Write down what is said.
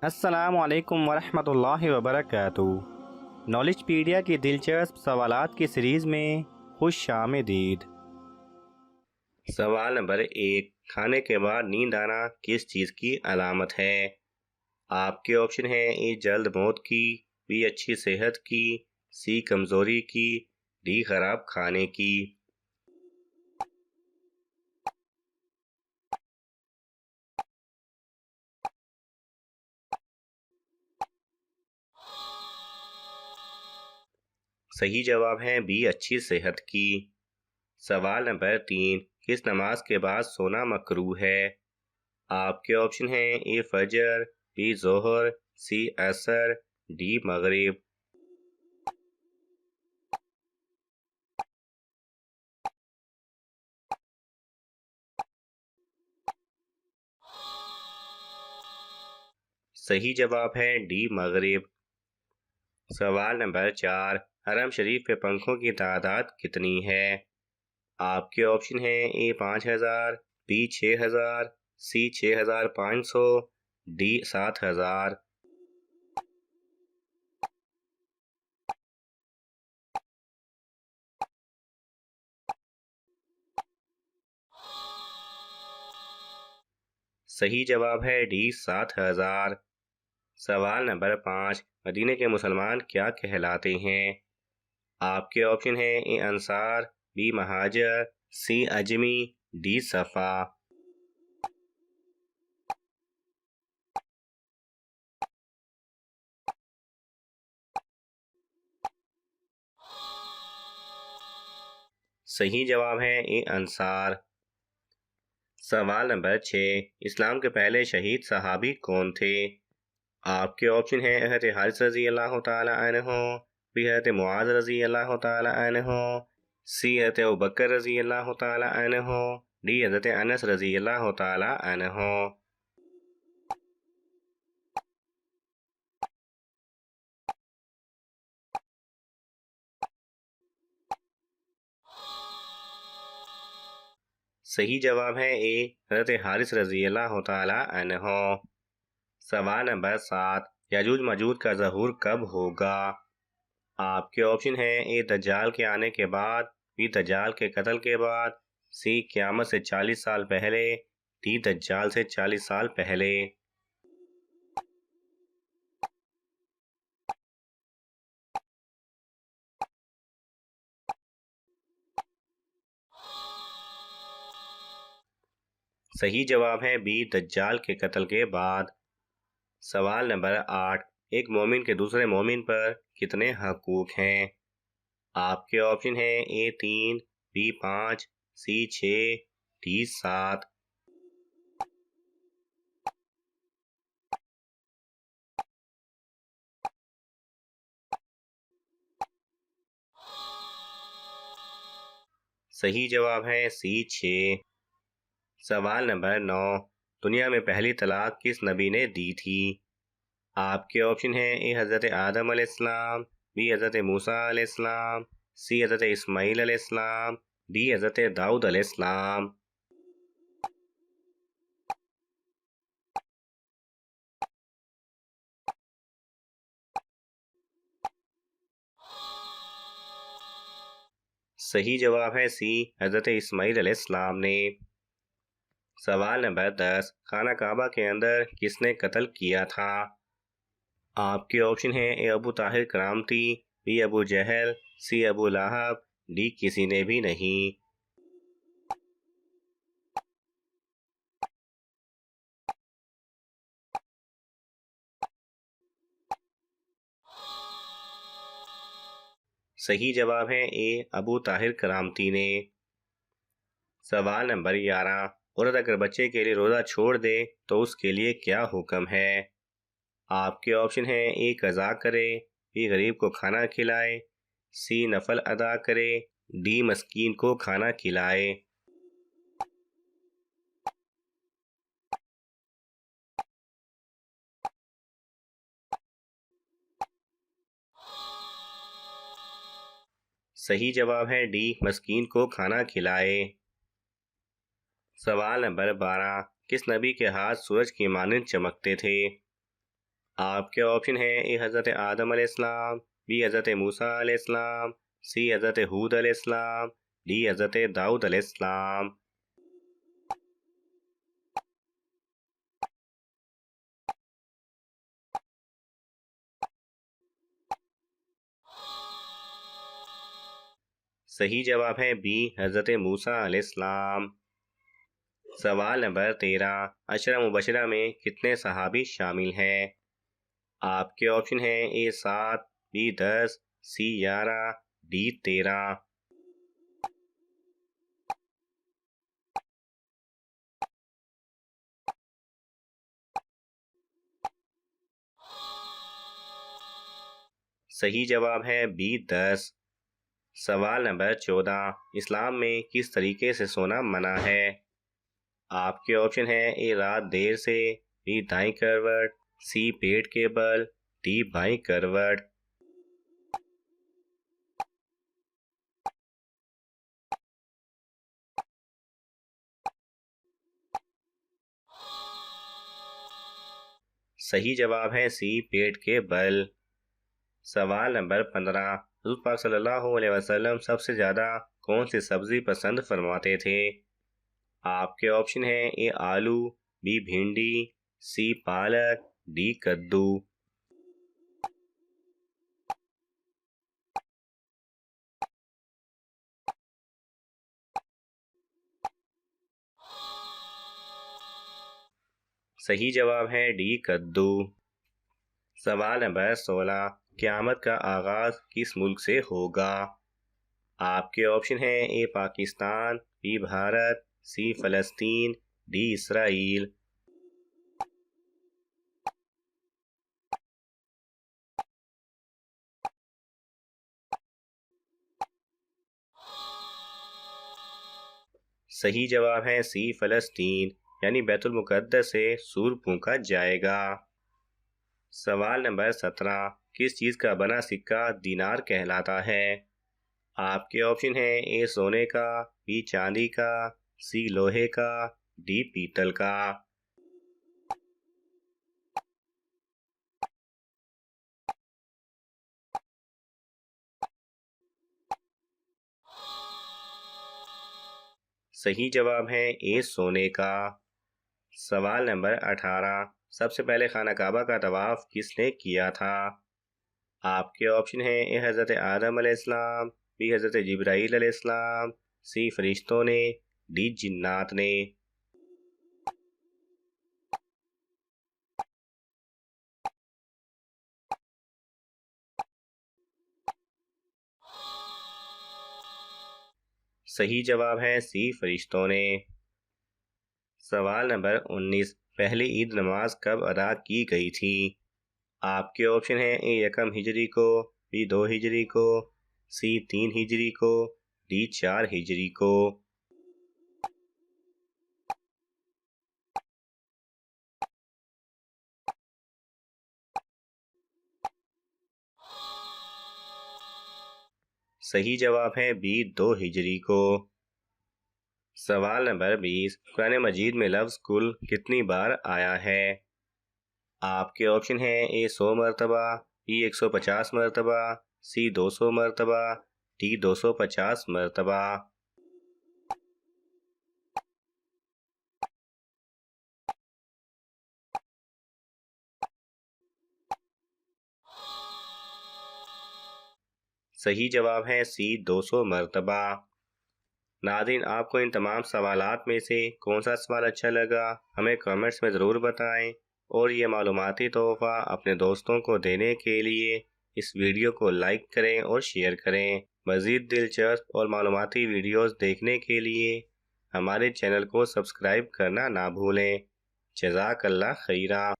अस्सलाम वालेकुम वरहमतुल्लाहि वबरकातुहू। नॉलेजपीडिया की दिलचस्प सवालात की सीरीज़ में खुश आमदीद। सवाल नंबर 1। खाने के बाद नींद आना किस चीज़ की अलामत है? आपके ऑप्शन हैं: ए जल्द मौत की, बी अच्छी सेहत की, सी कमज़ोरी की, डी खराब खाने की। सही जवाब है बी अच्छी सेहत की। सवाल नंबर 3। किस नमाज के बाद सोना मकरूह है? आपके ऑप्शन हैं: ए फजर, बी जोहर, सी असर, डी मगरिब। सही जवाब है डी मगरिब। सवाल नंबर 4। हरम शरीफ के पंखों की तादाद कितनी है? आपके ऑप्शन हैं: ए 5000, बी 6000, सी 6500, डी 7000। सही जवाब है डी 7000। सवाल नंबर 5। मदीने के मुसलमान क्या कहलाते हैं? आपके ऑप्शन हैं: ए अंसार, बी महाजर, सी अजमी, डी सफा। सही जवाब है ए अंसार। सवाल नंबर 6। इस्लाम के पहले शहीद सहाबी कौन थे? आपके ऑप्शन हैं: हज़रत हारिस रज़ी अल्लाह तआला अन्हो, बी हज़रत मुआज़ रज़ी अल्लाह तआला अन्हो, सी हज़रत अबू बकर रज़ी अल्लाह तआला अन्हो, डी हज़रत अनस रज़ी अल्लाह तआला अन्हो। सही जवाब है ए हज़रत हारिस रज़ी अल्लाह तआला अन्हो। सवाल नंबर 7। याजूज माजूज का ज़हूर कब होगा? आपके ऑप्शन हैं: ए दज्जाल के आने के बाद, बी दज्जाल के कत्ल के बाद, सी क़यामत से 40 साल पहले, डी दज्जाल से 40 साल पहले। सही जवाब है बी दज्जाल के कत्ल के बाद। सवाल नंबर 8। एक मोमिन के दूसरे मोमिन पर कितने हकूक हैं? आपके ऑप्शन हैं: ए 3, बी 5, सी 6, डी 7। सही जवाब है सी 6। सवाल नंबर 9। दुनिया में पहली तलाक किस नबी ने दी थी? आपके ऑप्शन हैं: ए हज़रत आदम अलैहिस्सलाम, बी हज़रत मूसा अलैहिस्सलाम, सी हज़रत इस्माईल अलैहिस्सलाम, डी हज़रत दाऊद अलैहिस्सलाम। सही जवाब है सी हज़रत इस्माईल अलैहिस्सलाम ने। सवाल नंबर 10। खाना काबा के अंदर किसने कत्ल किया था? आपके ऑप्शन हैं: ए अबू ताहिर करामती, बी अबू जहल, सी अबू लहब, डी किसी ने भी नहीं। सही जवाब है ए अबू ताहिर करामती ने। सवाल नंबर 11। औरत अगर बच्चे के लिए रोज़ा छोड़ दे तो उसके लिए क्या हुक्म है? आपके ऑप्शन हैं: ए कज़ा करे, बी गरीब को खाना खिलाए, सी नफल अदा करे, डी मस्कीन को खाना खिलाए। सही जवाब है डी मस्कीन को खाना खिलाए। सवाल नंबर 12। किस नबी के हाथ सूरज की मानंद चमकते थे? आपके ऑप्शन है ए हज़रत आदम अलैहिस्सलाम, बी हज़रत मूसा अलैहिस्सलाम, सी हज़रत हूद अलैहिस्सलाम, डी हज़रत दाऊद अलैहिस्सलाम। सही जवाब है बी हज़रत मूसा अलैहिस्सलाम। सवाल नंबर 13, अशरा मुबशरा में कितने सहाबी शामिल हैं? आपके ऑप्शन है ए 7, बी 10, सी 11, डी 13। सही जवाब है बी 10। सवाल नंबर 14, इस्लाम में किस तरीके से सोना मना है? आपके ऑप्शन है ए रात देर से, बी दाईं करवट, सी पेट के बल, डी बाईं करवट। सही जवाब है सी पेट के बल। सवाल नंबर 15, हुज़ूर पाक सल्लल्लाहु अलैहि वसल्लम सबसे ज़्यादा कौन सी सब्जी पसंद फरमाते थे? आपके ऑप्शन है ए आलू, बी भिंडी, सी पालक, डी कद्दू। सही जवाब है डी कद्दू। सवाल नंबर 16, क़यामत का आगाज किस मुल्क से होगा? आपके ऑप्शन है ए पाकिस्तान, बी भारत, सी फलस्तीन, डी इसराइल। सही जवाब है सी फलस्तीन, यानी बैतुल मुकद्दस से सूर फूंका जाएगा। सवाल नंबर 17, किस चीज़ का बना सिक्का दीनार कहलाता है? आपके ऑप्शन है ए सोने का, बी चांदी का, सी लोहे का, डी पीतल का। सही जवाब है ए सोने का। सवाल नंबर 18, सबसे पहले खाना काबा का तवाफ किसने किया था? आपके ऑप्शन है ए हज़रत आदम अलैहिस्सलाम, बी हज़रत जिब्राईल अलैहिस्सलाम, सी फरिश्तों ने, डी जिन्नात ने। सही जवाब है सी फरिश्तों ने। सवाल नंबर 19, पहली ईद नमाज कब अदा की गई थी? आपके ऑप्शन है ए यकम हिजरी को, बी 2 हिजरी को, सी 3 हिजरी को, डी 4 हिजरी को। सही जवाब है बी 2 हिजरी को। सवाल नंबर 20, कुरान मजीद में लफ्ज़ कुल कितनी बार आया है? आपके ऑप्शन है ए 100 मरतबा, बी 150 मरतबा, सी 200 मरतबा, डी 250 मरतबा। सही जवाब है सी 200 मरतबा। नाज़रीन, आपको इन तमाम सवालात में से कौन सा सवाल अच्छा लगा हमें कमेंट्स में ज़रूर बताएं, और ये मालूमाती तोहफ़ा अपने दोस्तों को देने के लिए इस वीडियो को लाइक करें और शेयर करें। मज़ीद दिलचस्प और मालूमाती वीडियोस देखने के लिए हमारे चैनल को सब्सक्राइब करना ना भूलें। जज़ाकल्लाह खैरा।